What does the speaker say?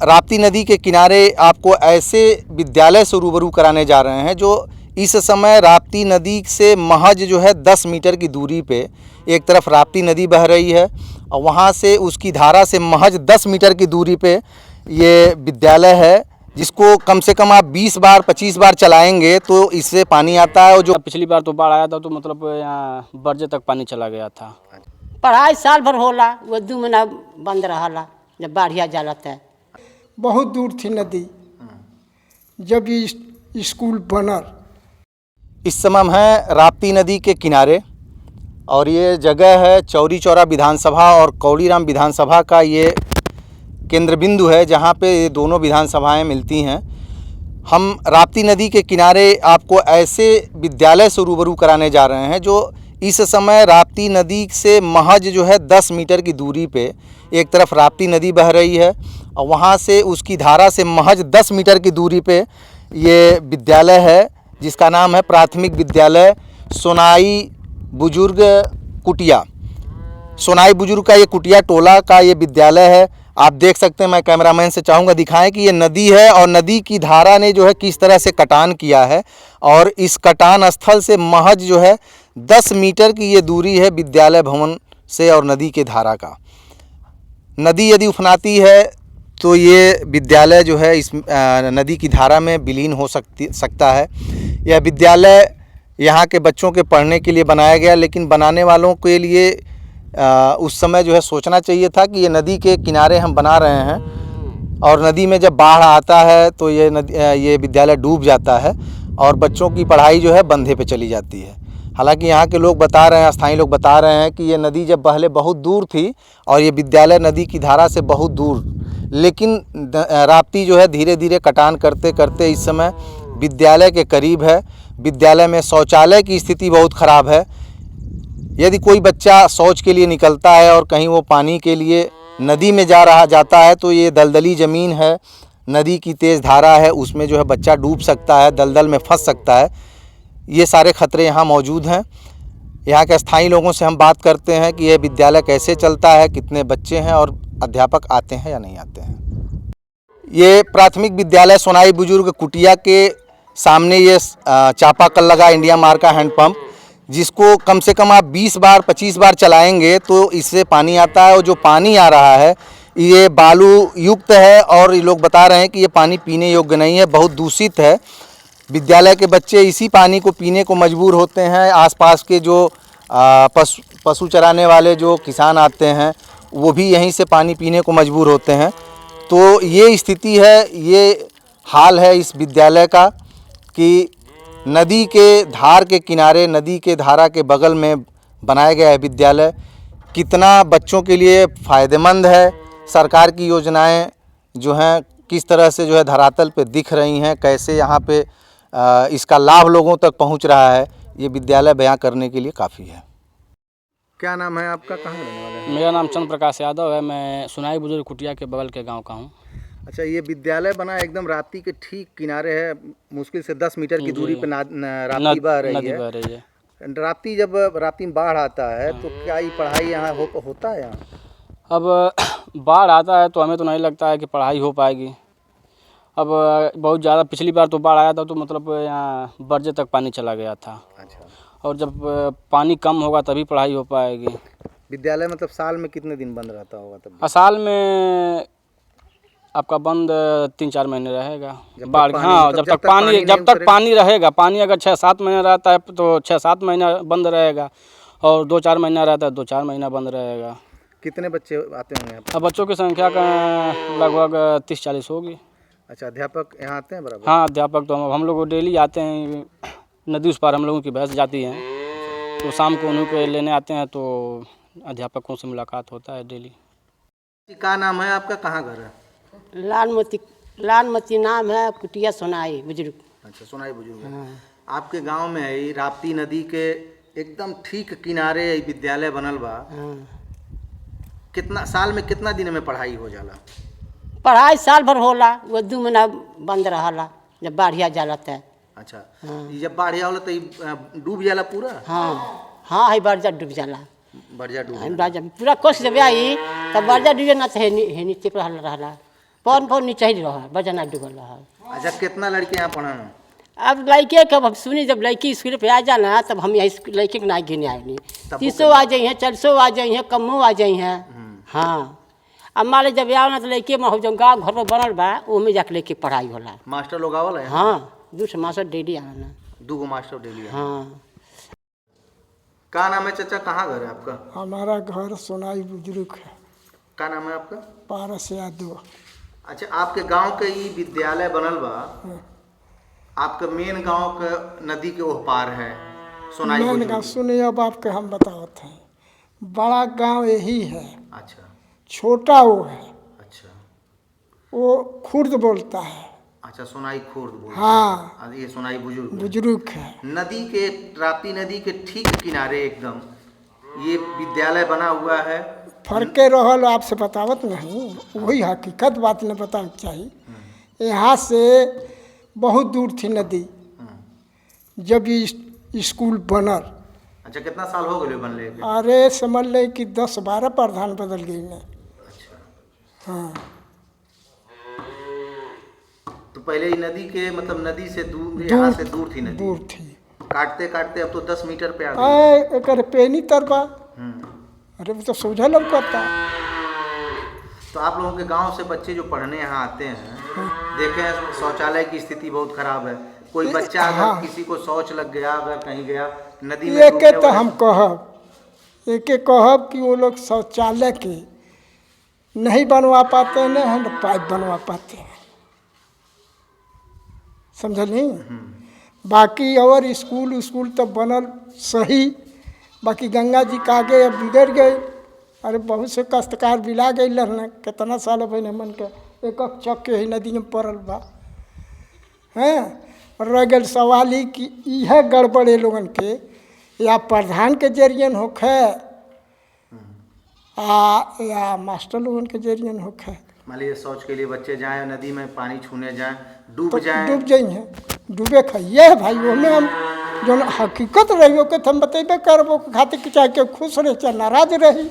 राप्ती नदी के किनारे आपको ऐसे विद्यालय से रूबरू कराने जा रहे हैं जो इस समय राप्ती नदी से महज जो है 10 मीटर की दूरी पे एक तरफ राप्ती नदी बह रही है और वहाँ से उसकी धारा से महज 10 मीटर की दूरी पे ये विद्यालय है, जिसको कम से कम आप 20 बार 25 बार चलाएंगे तो इससे पानी आता है। और जो पिछली बार तो बाढ़ आया था तो मतलब यहाँ बरजे तक पानी चला गया था। पढ़ाई साल भर होला, वो 2 महीना बंद रहा जब बाढ़िया जाला था। बहुत दूर थी नदी जब ये स्कूल बनल। इस समय हम हैं राप्ती नदी के किनारे और ये जगह है चौरी चौरा विधानसभा और कौड़ीराम विधानसभा का ये केंद्र बिंदु है जहाँ पे ये दोनों विधानसभाएं मिलती हैं। हम राप्ती नदी के किनारे आपको ऐसे विद्यालय से रूबरू कराने जा रहे हैं जो इस समय राप्ती नदी से महज जो है 10 मीटर की दूरी पे एक तरफ राप्ती नदी बह रही है और वहाँ से उसकी धारा से महज 10 मीटर की दूरी पे ये विद्यालय है, जिसका नाम है प्राथमिक विद्यालय सोनाई बुजुर्ग कुटिया। सोनाई बुजुर्ग का ये कुटिया टोला का ये विद्यालय है। आप देख सकते हैं, मैं कैमरामैन से चाहूँगा दिखाएं कि ये नदी है और नदी की धारा ने जो है किस तरह से कटान किया है और इस कटान स्थल से महज जो है 10 मीटर की ये दूरी है विद्यालय भवन से और नदी के धारा का। नदी यदि उफनाती है तो ये विद्यालय जो है इस नदी की धारा में विलीन हो सकता है। यह विद्यालय यहाँ के बच्चों के पढ़ने के लिए बनाया गया, लेकिन बनाने वालों के लिए उस समय जो है सोचना चाहिए था कि ये नदी के किनारे हम बना रहे हैं और नदी में जब बाढ़ आता है तो ये विद्यालय डूब जाता है और बच्चों की पढ़ाई जो है बंधे पे चली जाती है। हालांकि यहाँ के लोग बता रहे हैं, स्थानीय लोग बता रहे हैं कि ये नदी जब पहले बहुत दूर थी और ये विद्यालय नदी की धारा से बहुत दूर, लेकिन राप्ती जो है धीरे धीरे कटान करते करते इस समय विद्यालय के करीब है। विद्यालय में शौचालय की स्थिति बहुत ख़राब है। यदि कोई बच्चा शौच के लिए निकलता है और कहीं वो पानी के लिए नदी में जाता है तो ये दलदली ज़मीन है, नदी की तेज़ धारा है, उसमें जो है बच्चा डूब सकता है, दलदल में फंस सकता है। ये सारे खतरे यहाँ मौजूद हैं। यहाँ के स्थानीय लोगों से हम बात करते हैं कि यह विद्यालय कैसे चलता है, कितने बच्चे हैं और अध्यापक आते हैं या नहीं आते हैं। ये प्राथमिक विद्यालय सोनाई बुजुर्ग कुटिया के सामने ये चापाकल लगा इंडिया मार्क का हैंडपम्प, जिसको कम से कम आप 20 बार 25 बार चलाएंगे तो इससे पानी आता है। और जो पानी आ रहा है ये बालू युक्त है और ये लोग बता रहे हैं कि ये पानी पीने योग्य नहीं है, बहुत दूषित है। विद्यालय के बच्चे इसी पानी को पीने को मजबूर होते हैं। आसपास के जो पशु चराने वाले जो किसान आते हैं वो भी यहीं से पानी पीने को मजबूर होते हैं। तो ये स्थिति है, ये हाल है इस विद्यालय का कि नदी के धार के किनारे, नदी के धारा के बगल में बनाया गया है विद्यालय। कितना बच्चों के लिए फ़ायदेमंद है, सरकार की योजनाएं जो हैं किस तरह से जो है धरातल पे दिख रही हैं, कैसे यहाँ पे इसका लाभ लोगों तक पहुँच रहा है, ये विद्यालय बयां करने के लिए काफ़ी है। क्या नाम है आपका, कहाँ रहने वाले हैं? मेरा नाम चंद्र प्रकाश यादव है, मैं सोनाई बुजुर्ग कुटिया के बगल के गांव का हूँ। अच्छा, ये विद्यालय बना एकदम राप्ती के ठीक किनारे है, मुश्किल से 10 मीटर की दूरी पे राप्ती बह रही है। राप्ती जब राप्ती में बाढ़ आता है तो क्या ये पढ़ाई यहाँ होता है यहाँ? अब बाढ़ आता है तो हमें तो नहीं लगता है कि पढ़ाई हो पाएगी। अब बहुत ज़्यादा पिछली बार तो बाढ़ आया था तो मतलब यहाँ बरजे तक पानी चला गया था। अच्छा, और जब पानी कम होगा तभी पढ़ाई हो पाएगी। विद्यालय मतलब साल में कितने दिन बंद रहता होगा तब? साल में आपका बंद 3-4 महीने रहेगा। बाढ़, हाँ, जब तक पानी रहेगा। पानी अगर 6-7 महीना रहता है तो 6-7 महीना बंद रहेगा और 2-4 महीना रहता है 2-4 महीना बंद रहेगा। कितने बच्चे आते होंगे यहाँ? अब बच्चों की संख्या का लगभग 30-40 होगी। अच्छा, अध्यापक यहाँ आते हैं बराबर? हाँ, अध्यापक तो हम लोग डेली आते हैं। नदी उस पार हम लोगों की भैंस जाती हैं तो शाम को उन्हीं को लेने आते हैं, तो अध्यापकों से मुलाकात होता है डेली। क्या नाम है आपका, कहाँ घर है? लालमती नाम है, कुटिया सोनाई बुजुर्ग। अच्छा, सोनाई बुजुर्ग। हाँ। आपके गांव में है राप्ती नदी के एकदम ठीक किनारे विद्यालय बनल बा। हाँ। कितना साल में कितना दिन में पढ़ाई हो जाला? पढ़ाई साल भर होला, वो 2 महीना बंद रहा जब बाढ़िया जाला था। अच्छा, हाँ। जब बाढ़िया होला तो डूब जाला पूरा? हाँ हाँ, है बरजा डूब जाला। बरजा डूब पूरा कोस जब आई तब बरजा डूबे ना तो नीचे पर रहला। पौन नीचे ही रहा बजना डूबल रहा। अच्छा, कितना लड़के यहाँ पढ़े हैं? अब लड़के कब हम सुनी, जब लड़की स्कूल पे आ जाना तब हम यहाँ लड़के के ना गिने आएंगे। 300 आ जाई हैं, 400 आ जाई हैं, कमो आ जाई हैं। हाँ, अब मान ली जब आओ ना तो लड़के में हो जो गाँव घर में बनल बा वो में जाके लेके पढ़ाई होला। मास्टर लोग आवल है? हाँ, 2 मास्टर डेली आना। 2 मास्टर डेली? हाँ। क्या नाम है चाचा, कहाँ घर है आपका? हमारा घर सोनाई बुजुर्ग है। क्या नाम है आपका? पारस यादव। अच्छा, आपके गांव के ये विद्यालय बनल बा, आपका मेन गांव के नदी के ओह पार है सोनाई मेन बुजुर्ग। गाँव सुनिए, अब आपके हम बतावत हैं। बड़ा गांव यही है, अच्छा छोटा वो है, अच्छा वो खुर्द बोलता है। अच्छा, सोनाई खुर्द बोलते हाँ, हैं। ये सोनाई बुजुर्ग बुजुर्ग है। नदी के, राप्ती नदी के ठीक किनारे एकदम ये विद्यालय बना हुआ है। फर्के रहल आपसे बतावत नहीं, वही हकीकत बात न बताना चाहिए। यहाँ से बहुत दूर थी नदी जब ये स्कूल बनल। अच्छा, कितना साल हो गए बनले के? अरे समझ ले कि 10-12 प्रधान बदल गई ने। अच्छा, हाँ, तो पहले ये नदी के मतलब नदी से दूर, यहाँ से दूर थी नदी? दूर थी। काटते काटते अब तो 10 मीटर पे आ गई। एक पेनी तरबा। अरे वो तो सोझा लौकता। तो आप लोगों के गांव से बच्चे जो पढ़ने यहाँ आते हैं, देखे हैं शौचालय की स्थिति बहुत खराब है। कोई बच्चा अगर किसी को शौच लग गया, अगर कहीं गया नदी में, एक तो हम कहब कि वो लोग शौचालय के नहीं बनवा पाते हैं, न हैंड पाइप बनवा पाते हैं, समझली। बाकी और स्कूल तो बनल सही, बाकी गंगा जी का आगे अब बिगड़ गए। अरे बहुत से काश्तकार बिला गए न, कितना साल बने मन के एक चक के ही नदी में पड़ल बा हैं। रह गए सवाल ही कि यह गड़बड़े लोगन के या प्रधान के जरिए होखे या मास्टर लोगन के जरिए होखे। मान लीजिए शौच के लिए बच्चे जाएं नदी में, पानी छूने जाएं, डूब जाएं, डूब जाइए, डूबे खाइए भाई। ओमे हम जो हकीकत रही के हम बतेबे करबो, खातिर कि चाहे के खुश रहे चाहे नाराज रही।